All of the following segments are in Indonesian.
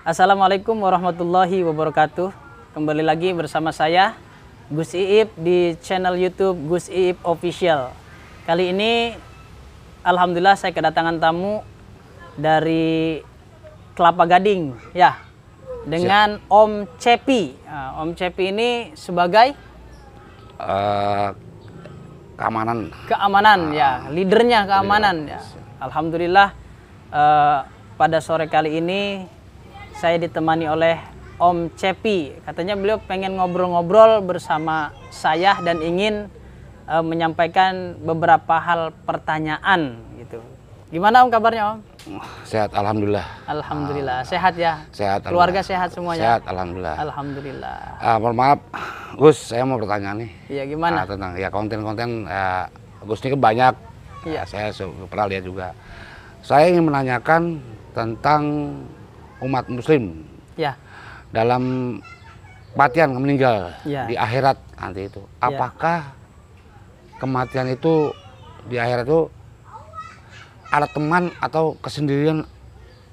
Assalamualaikum warahmatullahi wabarakatuh. Kembali lagi bersama saya Gus Iip di channel YouTube Gus Iip Official. Kali ini alhamdulillah saya kedatangan tamu dari Kelapa Gading ya, dengan Om Cepi. Nah, Om Cepi ini sebagai keamanan ya, leadernya keamanan ya. Alhamdulillah pada sore kali ini saya ditemani oleh Om Cepi. Katanya beliau pengen ngobrol-ngobrol bersama saya dan ingin menyampaikan beberapa hal pertanyaan gitu. Gimana Om kabarnya Om? Sehat, alhamdulillah. Alhamdulillah, sehat ya? Sehat. Keluarga sehat semuanya? Sehat, alhamdulillah. Alhamdulillah. Mohon maaf, Gus, saya mau bertanya nih. Iya, gimana? Tentang ya konten-konten Gus ini kan banyak. Iya. Saya pernah lihat juga. Saya ingin menanyakan tentang umat Muslim. Ya. Dalam kematian meninggal Ya. di akhirat nanti itu. Apakah kematian itu di akhirat itu ada teman atau kesendirian?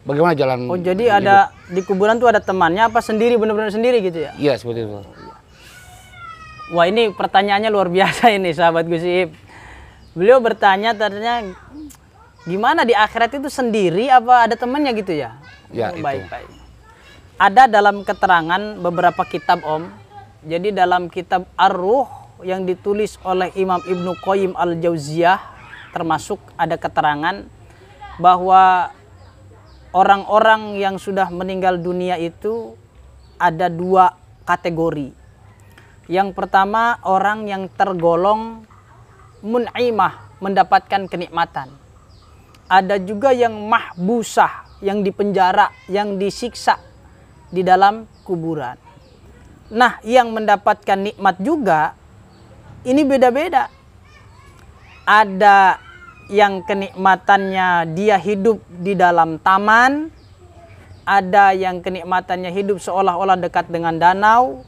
Bagaimana jalan? Oh, jadi ada di kuburan tuh ada temannya apa sendiri, benar-benar sendiri gitu ya? Iya, seperti itu. Wah, ini pertanyaannya luar biasa ini sahabat Gus Iip. Beliau bertanya tadinya gimana di akhirat itu sendiri apa ada temannya gitu ya? Ya, oh, itu. baik. Ada dalam keterangan beberapa kitab Om. Jadi dalam kitab Ar-Ruh yang ditulis oleh Imam Ibnu Qayyim Al-Jauziyah termasuk ada keterangan bahwa orang-orang yang sudah meninggal dunia itu ada dua kategori. Yang pertama orang yang tergolong mun'imah, mendapatkan kenikmatan. Ada juga yang mahbusah, yang dipenjara, yang disiksa di dalam kuburan. Nah, yang mendapatkan nikmat juga ini beda-beda. Ada yang kenikmatannya dia hidup di dalam taman, ada yang kenikmatannya hidup seolah-olah dekat dengan danau,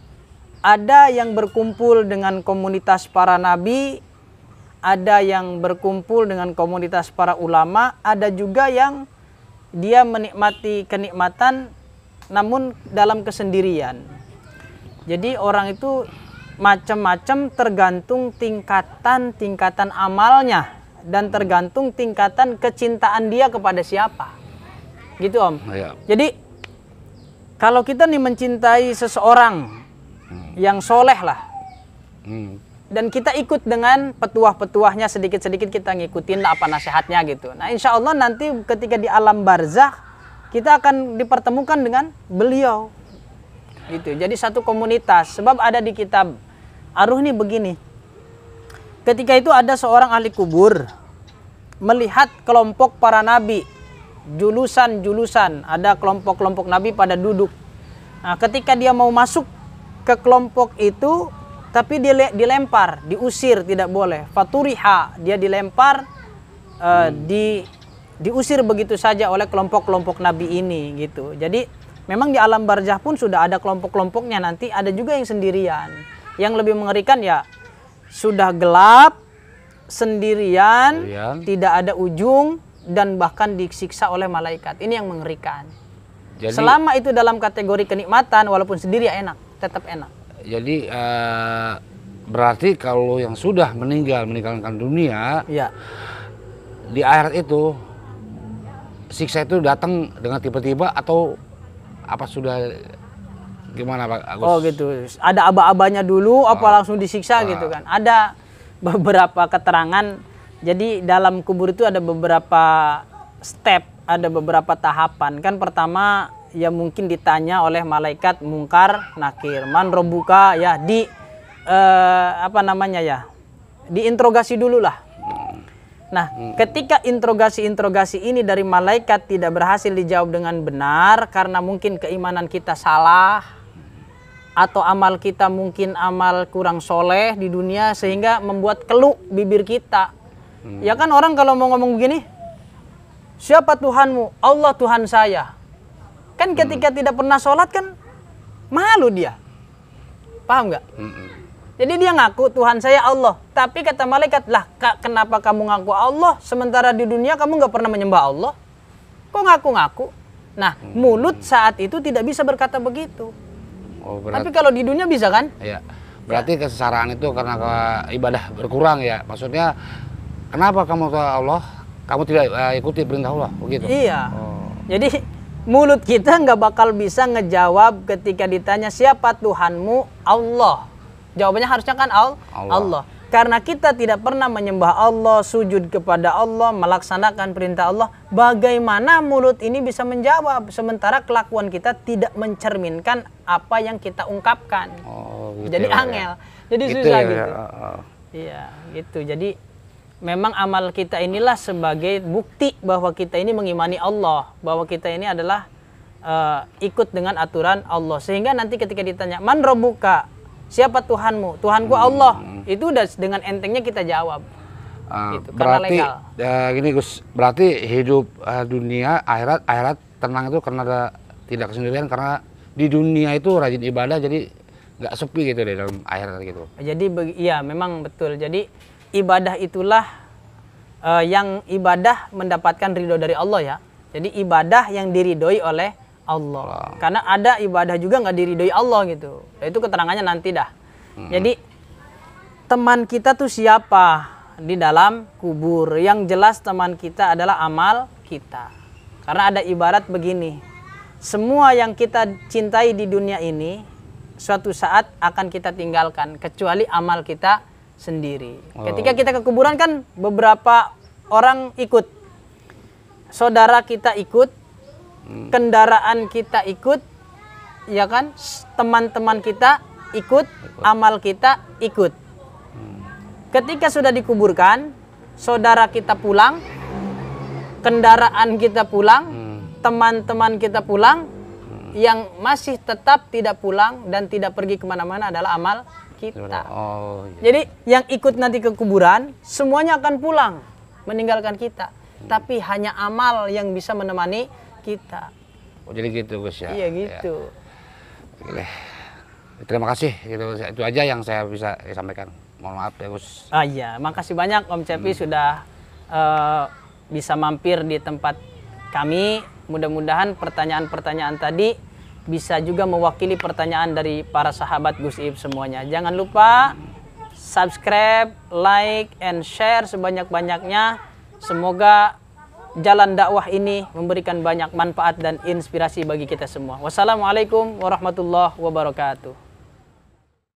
ada yang berkumpul dengan komunitas para nabi, ada yang berkumpul dengan komunitas para ulama, ada juga yang dia menikmati kenikmatan namun dalam kesendirian. Jadi orang itu macam-macam tergantung tingkatan amalnya dan tergantung tingkatan kecintaan dia kepada siapa. Gitu Om. Ya. Jadi kalau kita nih mencintai seseorang yang soleh lah, dan kita ikut dengan petuah-petuahnya, sedikit-sedikit kita ngikutin lah apa nasihatnya gitu. Nah insya Allah nanti ketika di alam barzakh kita akan dipertemukan dengan beliau gitu. Jadi satu komunitas. Sebab ada di kitab Ar-Ruh nih begini, ketika itu ada seorang ahli kubur melihat kelompok para nabi, julusan-julusan, ada kelompok-kelompok nabi pada duduk. Nah ketika dia mau masuk ke kelompok itu, tapi dia dilempar, diusir, tidak boleh. Faturiha, dia dilempar, diusir begitu saja oleh kelompok-kelompok nabi ini gitu. Jadi memang di alam barzakh pun sudah ada kelompok-kelompoknya, nanti ada juga yang sendirian. Yang lebih mengerikan ya sudah gelap, sendirian, tidak ada ujung dan bahkan disiksa oleh malaikat. Ini yang mengerikan. Jadi, selama itu dalam kategori kenikmatan, walaupun sendiri ya enak, tetap enak. Jadi berarti kalau yang sudah meninggalkan dunia, ya, di akhirat itu siksa itu datang dengan tiba-tiba atau apa sudah gimana Pak Agus? Oh gitu. Ada aba-abanya dulu apa langsung disiksa gitu kan. Ada beberapa keterangan. Jadi dalam kubur itu ada beberapa step, ada beberapa tahapan. Kan pertama ya mungkin ditanya oleh malaikat Mungkar Nakir, man robuka ya, apa namanya ya, diinterogasi dulu lah. Nah ketika interogasi ini dari malaikat tidak berhasil dijawab dengan benar karena mungkin keimanan kita salah atau amal kita mungkin amal kurang soleh di dunia sehingga membuat keluh bibir kita. Ya kan orang kalau mau ngomong begini, siapa Tuhanmu? Allah Tuhan saya. Kan ketika tidak pernah sholat kan malu dia. Paham nggak? Jadi dia ngaku Tuhan saya Allah. Tapi kata malaikat, lah kenapa kamu ngaku Allah sementara di dunia kamu nggak pernah menyembah Allah? Kok ngaku-ngaku? Nah, mulut saat itu tidak bisa berkata begitu. Oh, tapi kalau di dunia bisa kan? Iya. Berarti kesengsaraan itu karena ibadah berkurang ya. Maksudnya kenapa kamu tahu Allah, kamu tidak ikuti perintah Allah begitu? Iya. Jadi mulut kita nggak bakal bisa ngejawab ketika ditanya siapa Tuhanmu, Allah. Jawabannya harusnya kan Allah. Karena kita tidak pernah menyembah Allah, sujud kepada Allah, melaksanakan perintah Allah, bagaimana mulut ini bisa menjawab sementara kelakuan kita tidak mencerminkan apa yang kita ungkapkan. Gitu jadi ya, angel. Jadi gitu susah ya, gitu. Iya, gitu. Jadi memang amal kita inilah sebagai bukti bahwa kita ini mengimani Allah, bahwa kita ini adalah ikut dengan aturan Allah. Sehingga nanti ketika ditanya, "Man rabbuka?" Siapa Tuhanmu? Tuhanku Allah. Itu udah dengan entengnya kita jawab. Gitu, berarti gini Gus, berarti hidup dunia akhirat tenang itu karena ada tidak kesendirian, karena di dunia itu rajin ibadah jadi nggak sepi gitu deh dalam akhirat gitu. Jadi iya memang betul. Jadi ibadah itulah yang ibadah mendapatkan ridho dari Allah ya. Jadi ibadah yang diridhoi oleh Allah. Karena ada ibadah juga nggak diridhoi Allah gitu. Itu keterangannya nanti dah. Jadi teman kita tuh siapa di dalam kubur? Yang jelas teman kita adalah amal kita. Karena ada ibarat begini. Semua yang kita cintai di dunia ini suatu saat akan kita tinggalkan kecuali amal kita sendiri. Ketika kita ke kuburan kan beberapa orang ikut. Saudara kita ikut, kendaraan kita ikut, ya kan? Teman-teman kita ikut, amal kita ikut. Ketika sudah dikuburkan, saudara kita pulang, kendaraan kita pulang, teman-teman kita pulang, yang masih tetap tidak pulang dan tidak pergi kemana-mana adalah amal kita. Jadi yang ikut nanti ke kuburan, semuanya akan pulang, meninggalkan kita. Tapi hanya amal yang bisa menemani kita. Jadi gitu Gus ya. Iya gitu. Ya. Terima kasih gitu. Itu aja yang saya bisa sampaikan. Mohon maaf ya Gus. Iya, makasih banyak Om Cepi sudah bisa mampir di tempat kami. Mudah-mudahan pertanyaan-pertanyaan tadi bisa juga mewakili pertanyaan dari para sahabat Gus Ib semuanya. Jangan lupa subscribe, like, and share sebanyak-banyaknya. Semoga jalan dakwah ini memberikan banyak manfaat dan inspirasi bagi kita semua. Wassalamualaikum warahmatullahi wabarakatuh.